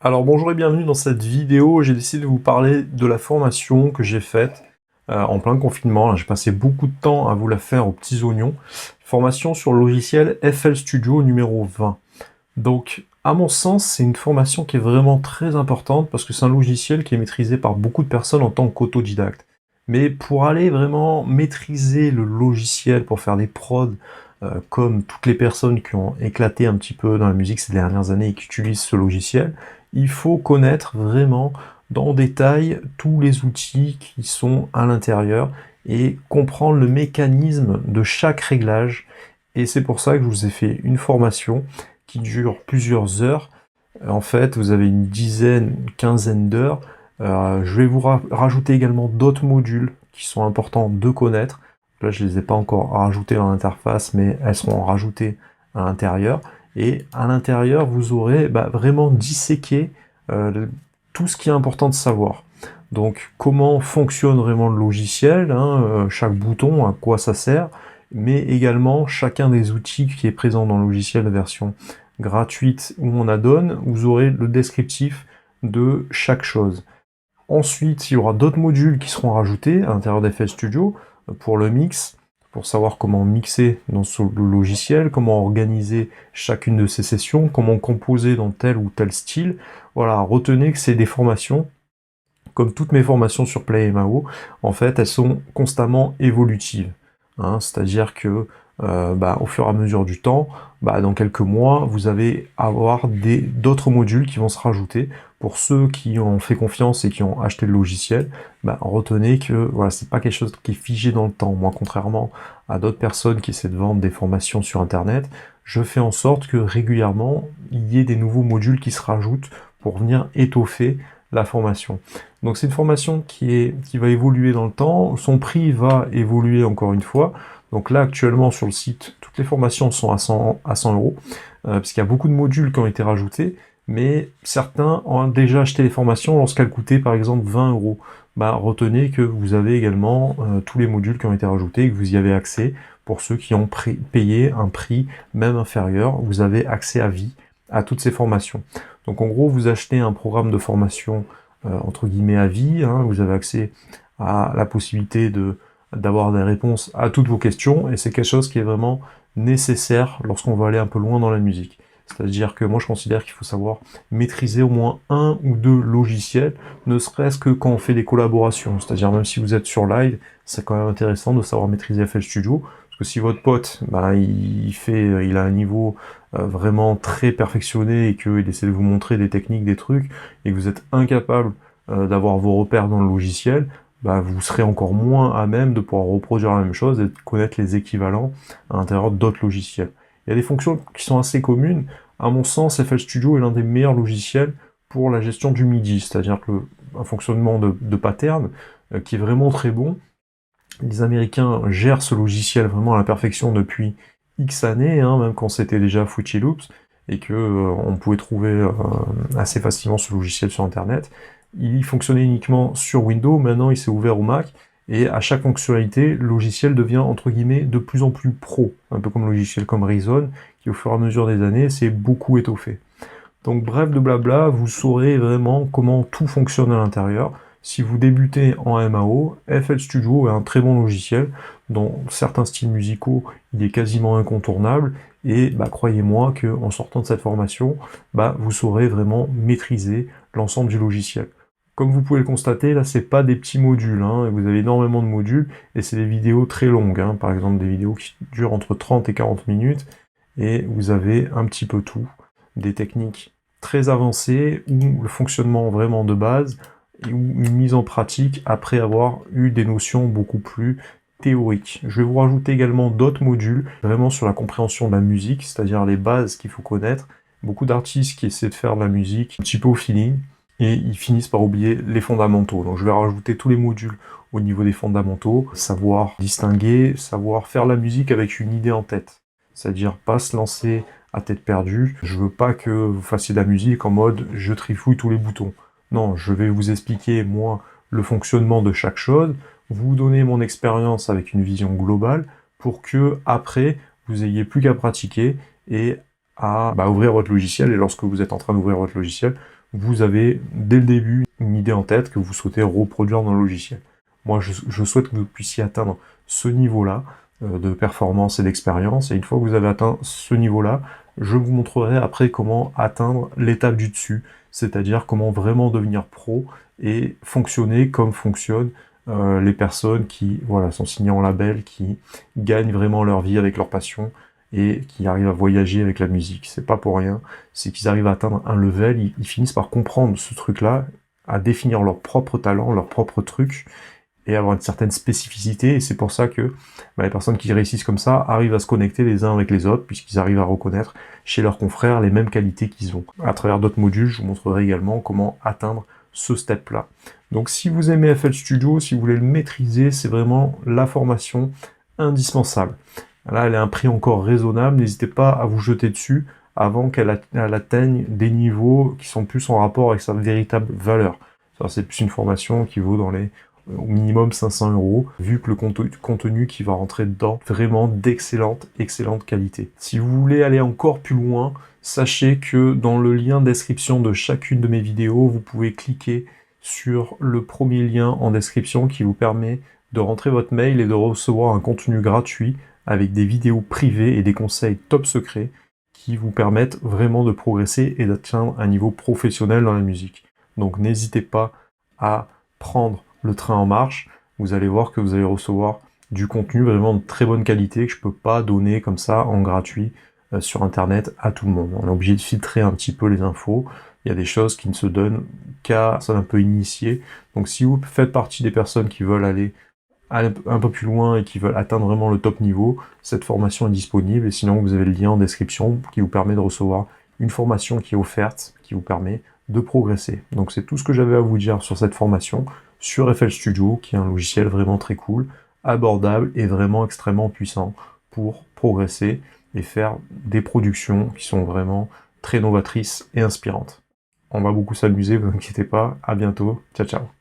Alors bonjour et bienvenue dans cette vidéo. J'ai décidé de vous parler de la formation que j'ai faite en plein confinement. Là, j'ai passé beaucoup de temps à vous la faire aux petits oignons. Formation sur le logiciel FL Studio numéro 20. Donc, à mon sens, c'est une formation qui est vraiment très importante parce que c'est un logiciel qui est maîtrisé par beaucoup de personnes en tant qu'autodidacte. Mais pour aller vraiment maîtriser le logiciel, pour faire des prods, comme toutes les personnes qui ont éclaté un petit peu dans la musique ces dernières années et qui utilisent ce logiciel, il faut connaître vraiment dans le détail tous les outils qui sont à l'intérieur et comprendre le mécanisme de chaque réglage. Et c'est pour ça que je vous ai fait une formation qui dure plusieurs heures. En fait, vous avez une dizaine, une quinzaine d'heures. Je vais vous rajouter également d'autres modules qui sont importants de connaître. Là, je ne les ai pas encore rajoutés dans l'interface, mais elles seront rajoutées à l'intérieur. Et à l'intérieur, vous aurez vraiment disséqué tout ce qui est important de savoir. Donc, comment fonctionne vraiment le logiciel, chaque bouton, à quoi ça sert, mais également chacun des outils qui est présent dans le logiciel de version gratuite ou en add-on, vous aurez le descriptif de chaque chose. Ensuite, il y aura d'autres modules qui seront rajoutés à l'intérieur d'FL Studio pour le mix, pour savoir comment mixer dans ce logiciel, comment organiser chacune de ces sessions, comment composer dans tel ou tel style. Voilà, retenez que c'est des formations, comme toutes mes formations sur PlayMAO, en fait, elles sont constamment évolutives. C'est-à-dire que au fur et à mesure du temps, dans quelques mois, vous allez avoir d'autres modules qui vont se rajouter. Pour ceux qui ont fait confiance et qui ont acheté le logiciel, retenez que voilà, c'est pas quelque chose qui est figé dans le temps. Moi, contrairement à d'autres personnes qui essaient de vendre des formations sur Internet, je fais en sorte que régulièrement, il y ait des nouveaux modules qui se rajoutent pour venir étoffer la formation. Donc c'est une formation qui va évoluer dans le temps, son prix va évoluer encore une fois. Donc là actuellement sur le site, toutes les formations sont à 100 euros, parce qu'il y a beaucoup de modules qui ont été rajoutés, mais certains ont déjà acheté les formations lorsqu'elles coûtaient par exemple 20 euros. Retenez que vous avez également tous les modules qui ont été rajoutés et que vous y avez accès. Pour ceux qui ont payé un prix même inférieur, vous avez accès à vie à toutes ces formations. Donc en gros, vous achetez un programme de formation entre guillemets à vie, vous avez accès à la possibilité d'avoir des réponses à toutes vos questions, et c'est quelque chose qui est vraiment nécessaire lorsqu'on va aller un peu loin dans la musique. C'est-à-dire que moi je considère qu'il faut savoir maîtriser au moins un ou deux logiciels, ne serait-ce que quand on fait des collaborations. C'est-à-dire même si vous êtes sur live, c'est quand même intéressant de savoir maîtriser FL Studio, parce que si votre pote, il a un niveau vraiment très perfectionné et qu'il essaie de vous montrer des techniques, des trucs, et que vous êtes incapable d'avoir vos repères dans le logiciel, vous serez encore moins à même de pouvoir reproduire la même chose et de connaître les équivalents à l'intérieur d'autres logiciels. Il y a des fonctions qui sont assez communes. À mon sens, FL Studio est l'un des meilleurs logiciels pour la gestion du MIDI, c'est-à-dire un fonctionnement de pattern qui est vraiment très bon. Les Américains gèrent ce logiciel vraiment à la perfection depuis X années, même quand c'était déjà Fruity Loops, et que on pouvait trouver assez facilement ce logiciel sur Internet. Il fonctionnait uniquement sur Windows, maintenant il s'est ouvert au Mac, et à chaque fonctionnalité, le logiciel devient entre guillemets de plus en plus pro, un peu comme le logiciel comme Reason, qui au fur et à mesure des années s'est beaucoup étoffé. Donc bref de blabla, vous saurez vraiment comment tout fonctionne à l'intérieur. Si vous débutez en MAO, FL Studio est un très bon logiciel. Dans certains styles musicaux, il est quasiment incontournable. Et croyez-moi qu'en sortant de cette formation, vous saurez vraiment maîtriser l'ensemble du logiciel. Comme vous pouvez le constater, là, c'est pas des petits modules, vous avez énormément de modules, et c'est des vidéos très longues, par exemple des vidéos qui durent entre 30 et 40 minutes, et vous avez un petit peu tout, des techniques très avancées, ou le fonctionnement vraiment de base, ou une mise en pratique après avoir eu des notions beaucoup plus théoriques. Je vais vous rajouter également d'autres modules, vraiment sur la compréhension de la musique, c'est-à-dire les bases qu'il faut connaître. Beaucoup d'artistes qui essaient de faire de la musique un petit peu au feeling, et ils finissent par oublier les fondamentaux. Donc je vais rajouter tous les modules au niveau des fondamentaux, savoir distinguer, savoir faire la musique avec une idée en tête. C'est-à-dire pas se lancer à tête perdue. Je veux pas que vous fassiez de la musique en mode je trifouille tous les boutons. Non, je vais vous expliquer, moi, le fonctionnement de chaque chose, vous donner mon expérience avec une vision globale, pour que, après, vous ayez plus qu'à pratiquer et à ouvrir votre logiciel, et lorsque vous êtes en train d'ouvrir votre logiciel, vous avez dès le début une idée en tête que vous souhaitez reproduire dans le logiciel. Moi, je souhaite que vous puissiez atteindre ce niveau-là de performance et d'expérience, et une fois que vous avez atteint ce niveau-là, je vous montrerai après comment atteindre l'étape du dessus, c'est-à-dire comment vraiment devenir pro et fonctionner comme fonctionnent les personnes qui voilà, sont signées en label, qui gagnent vraiment leur vie avec leur passion et qui arrivent à voyager avec la musique. C'est pas pour rien, c'est qu'ils arrivent à atteindre un level, ils finissent par comprendre ce truc-là, à définir leur propre talent, leur propre truc, et avoir une certaine spécificité, et c'est pour ça que les personnes qui réussissent comme ça arrivent à se connecter les uns avec les autres, puisqu'ils arrivent à reconnaître chez leurs confrères les mêmes qualités qu'ils ont. À travers d'autres modules, je vous montrerai également comment atteindre ce step-là. Donc si vous aimez FL Studio, si vous voulez le maîtriser, c'est vraiment la formation indispensable. Là, elle a un prix encore raisonnable, n'hésitez pas à vous jeter dessus avant qu'elle atteigne des niveaux qui sont plus en rapport avec sa véritable valeur. C'est plus une formation qui vaut dans les au minimum 500 €, vu que le contenu qui va rentrer dedans, vraiment d'excellente qualité. Si vous voulez aller encore plus loin, sachez que dans le lien de description de chacune de mes vidéos, vous pouvez cliquer sur le premier lien en description qui vous permet de rentrer votre mail et de recevoir un contenu gratuit avec des vidéos privées et des conseils top secrets qui vous permettent vraiment de progresser et d'atteindre un niveau professionnel dans la musique. Donc n'hésitez pas à prendre le train en marche, vous allez voir que vous allez recevoir du contenu vraiment de très bonne qualité que je peux pas donner comme ça en gratuit sur internet à tout le monde. On est obligé de filtrer un petit peu les infos, il y a des choses qui ne se donnent qu'à personnes un peu initiées. Donc si vous faites partie des personnes qui veulent aller un peu plus loin et qui veulent atteindre vraiment le top niveau, cette formation est disponible, et sinon vous avez le lien en description qui vous permet de recevoir une formation qui est offerte, qui vous permet de progresser. Donc c'est tout ce que j'avais à vous dire sur cette formation, sur FL Studio, qui est un logiciel vraiment très cool, abordable et vraiment extrêmement puissant pour progresser et faire des productions qui sont vraiment très novatrices et inspirantes. On va beaucoup s'amuser, vous inquiétez pas, à bientôt, ciao ciao.